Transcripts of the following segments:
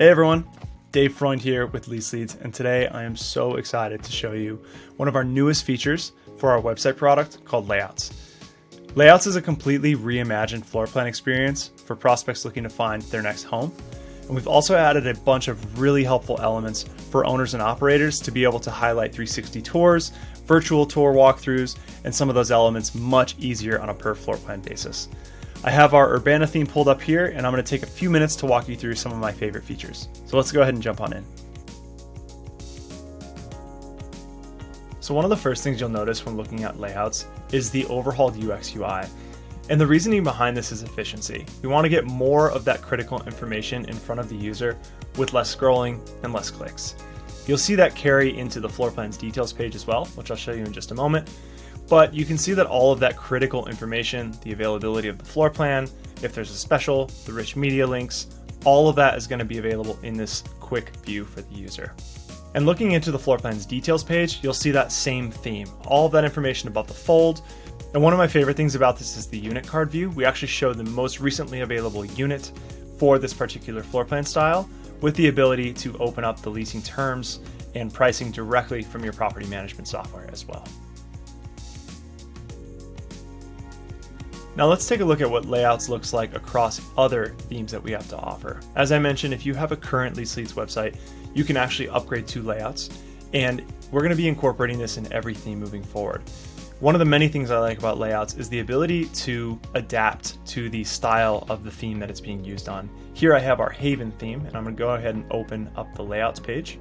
Hey everyone, Dave Freund here with LeaseLeads, and today I am so excited to show you one of our newest features for our website product called Layouts. Layouts is a completely reimagined floor plan experience for prospects looking to find their next home. And we've also added a bunch of really helpful elements for owners and operators to be able to highlight 360 tours, virtual tour walkthroughs, and some of those elements much easier on a per floor plan basis. I have our Urbana theme pulled up here, and I'm going to take a few minutes to walk you through some of my favorite features. So let's go ahead and jump on in. So one of the first things you'll notice when looking at layouts is the overhauled UX UI. And the reasoning behind this is efficiency. We want to get more of that critical information in front of the user with less scrolling and less clicks. You'll see that carry into the floor plan's details page as well, which I'll show you in just a moment. But you can see that all of that critical information, the availability of the floor plan, if there's a special, the rich media links, all of that is going to be available in this quick view for the user. And looking into the floor plan's details page, you'll see that same theme, all of that information about the fold. And one of my favorite things about this is the unit card view. We actually show the most recently available unit for this particular floor plan style with the ability to open up the leasing terms and pricing directly from your property management software as well. Now let's take a look at what Layouts looks like across other themes that we have to offer. As I mentioned, if you have a current LeaseLeads website, you can actually upgrade to Layouts, and we're going to be incorporating this in every theme moving forward. One of the many things I like about Layouts is the ability to adapt to the style of the theme that it's being used on. Here I have our Haven theme, and I'm going to go ahead and open up the Layouts page.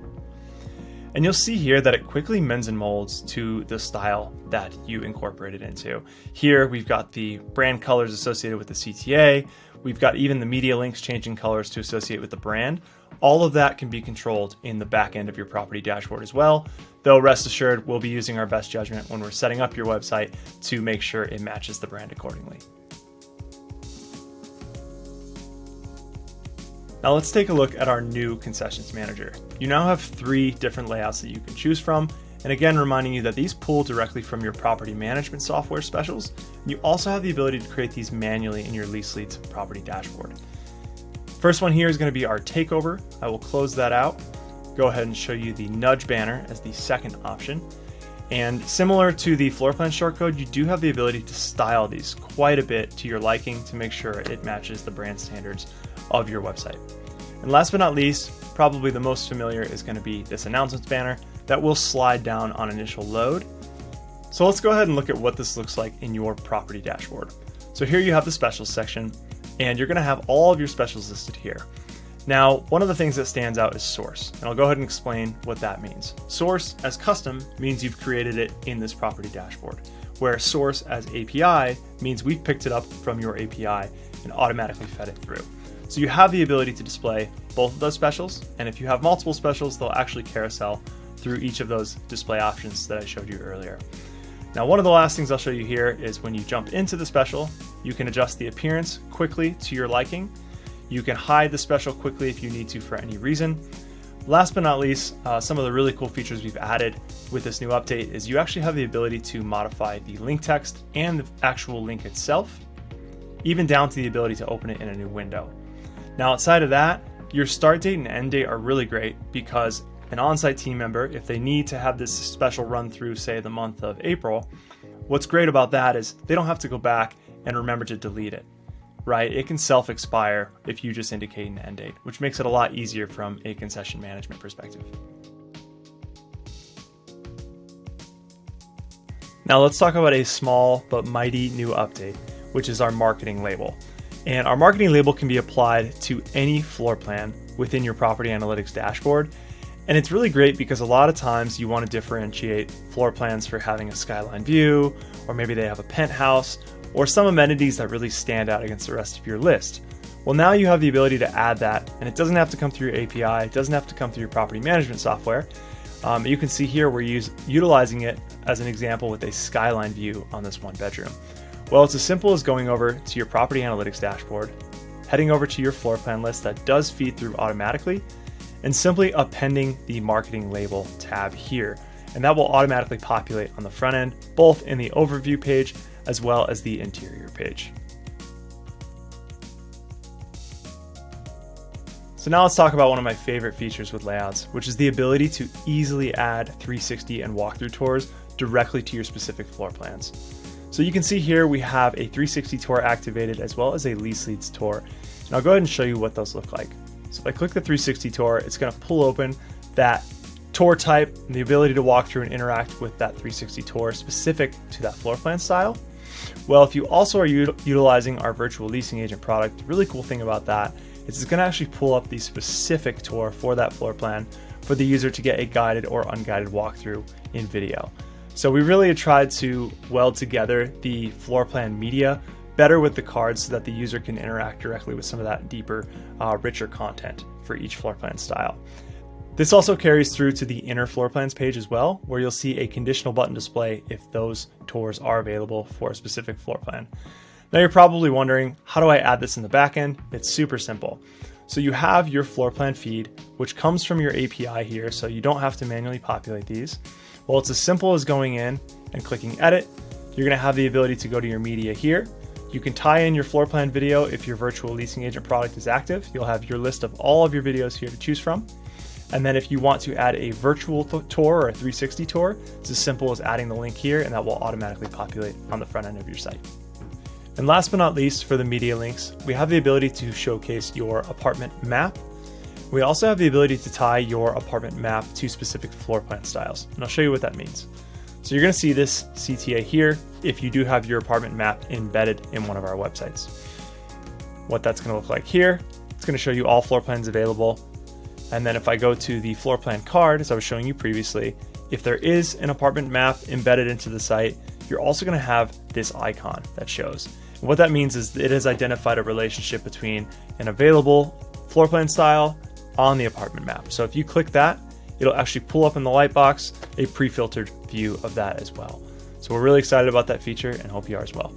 And you'll see here that it quickly mends and molds to the style that you incorporated into. Here we've got the brand colors associated with the CTA. We've got even the media links changing colors to associate with the brand. All of that can be controlled in the back end of your property dashboard as well. Though rest assured, we'll be using our best judgment when we're setting up your website to make sure it matches the brand accordingly. Now let's take a look at our new Concessions Manager. You now have 3 different layouts that you can choose from. And again, reminding you that these pull directly from your property management software specials. You also have the ability to create these manually in your LeaseLeads property dashboard. First one here is going to be our takeover. I will close that out. Go ahead and show you the nudge banner as the second option. And similar to the floor plan shortcode, you do have the ability to style these quite a bit to your liking to make sure it matches the brand standards of your website. And last but not least, probably the most familiar is going to be this announcements banner that will slide down on initial load. So let's go ahead and look at what this looks like in your property dashboard. So here you have the specials section, and you're going to have all of your specials listed here. Now, one of the things that stands out is source, and I'll go ahead and explain what that means. Source as custom means you've created it in this property dashboard, where source as API means we've picked it up from your API and automatically fed it through. So you have the ability to display both of those specials, and if you have multiple specials, they'll actually carousel through each of those display options that I showed you earlier. Now, one of the last things I'll show you here is when you jump into the special, you can adjust the appearance quickly to your liking. You can hide the special quickly if you need to for any reason. Last but not least, some of the really cool features we've added with this new update is you actually have the ability to modify the link text and the actual link itself, even down to the ability to open it in a new window. Now, outside of that, your start date and end date are really great because an on-site team member, if they need to have this special run through, say, the month of April, what's great about that is they don't have to go back and remember to delete it, right? It can self-expire if you just indicate an end date, which makes it a lot easier from a concession management perspective. Now let's talk about a small but mighty new update, which is our marketing label. And our marketing label can be applied to any floor plan within your property analytics dashboard. And it's really great because a lot of times you want to differentiate floor plans for having a skyline view, or maybe they have a penthouse, or some amenities that really stand out against the rest of your list. Well, now you have the ability to add that, and it doesn't have to come through your API, it doesn't have to come through your property management software. You can see here we're utilizing it as an example with a skyline view on this one bedroom. Well, it's as simple as going over to your property analytics dashboard, heading over to your floor plan list that does feed through automatically, and simply appending the marketing label tab here. And that will automatically populate on the front end, both in the overview page as well as the interior page. So now let's talk about one of my favorite features with layouts, which is the ability to easily add 360 and walkthrough tours directly to your specific floor plans. So you can see here we have a 360 tour activated as well as a LeaseLeads tour. And I'll go ahead and show you what those look like. So if I click the 360 tour, it's going to pull open that tour type and the ability to walk through and interact with that 360 tour specific to that floor plan style. Well, if you also are utilizing our virtual leasing agent product, the really cool thing about that is it's going to actually pull up the specific tour for that floor plan for the user to get a guided or unguided walkthrough in video. So we really tried to weld together the floor plan media better with the cards so that the user can interact directly with some of that deeper, richer content for each floor plan style. This also carries through to the inner floor plans page as well, where you'll see a conditional button display if those tours are available for a specific floor plan. Now you're probably wondering, how do I add this in the back end? It's super simple. So you have your floor plan feed, which comes from your API here, so you don't have to manually populate these. Well, it's as simple as going in and clicking edit. You're gonna have the ability to go to your media here. You can tie in your floor plan video if your virtual leasing agent product is active. You'll have your list of all of your videos here to choose from. And then if you want to add a virtual tour or a 360 tour, it's as simple as adding the link here and that will automatically populate on the front end of your site. And last but not least, for the media links, we have the ability to showcase your apartment map. We also have the ability to tie your apartment map to specific floor plan styles. And I'll show you what that means. So you're going to see this CTA here if you do have your apartment map embedded in one of our websites. What that's going to look like here, it's going to show you all floor plans available. And then if I go to the floor plan card, as I was showing you previously, if there is an apartment map embedded into the site, you're also going to have this icon that shows. And what that means is it has identified a relationship between an available floor plan style on the apartment map. So if you click that, it'll actually pull up in the lightbox a pre-filtered view of that as well. So we're really excited about that feature and hope you are as well.